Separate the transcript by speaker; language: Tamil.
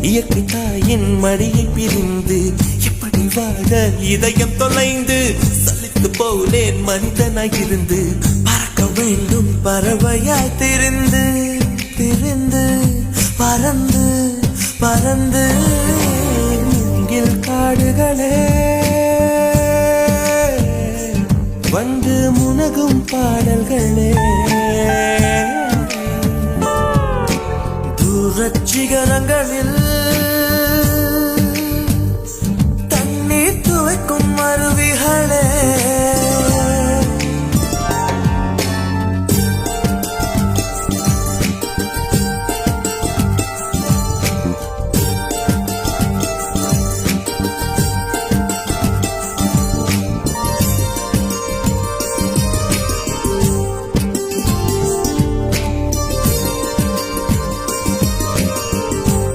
Speaker 1: இயற்கை தாயின் மடியை பிரிந்து இப்படி வாழ இதயம் தொலைந்து சலித்து போனேன் மனிதனாய் இருந்து பறக்க வேண்டும் பறவையாய் திரிந்து திரிந்து பறந்து பறந்து மூங்கில் காடுகளே வந்து முனகும் பாடல்களே தூரச் சிகரங்களில்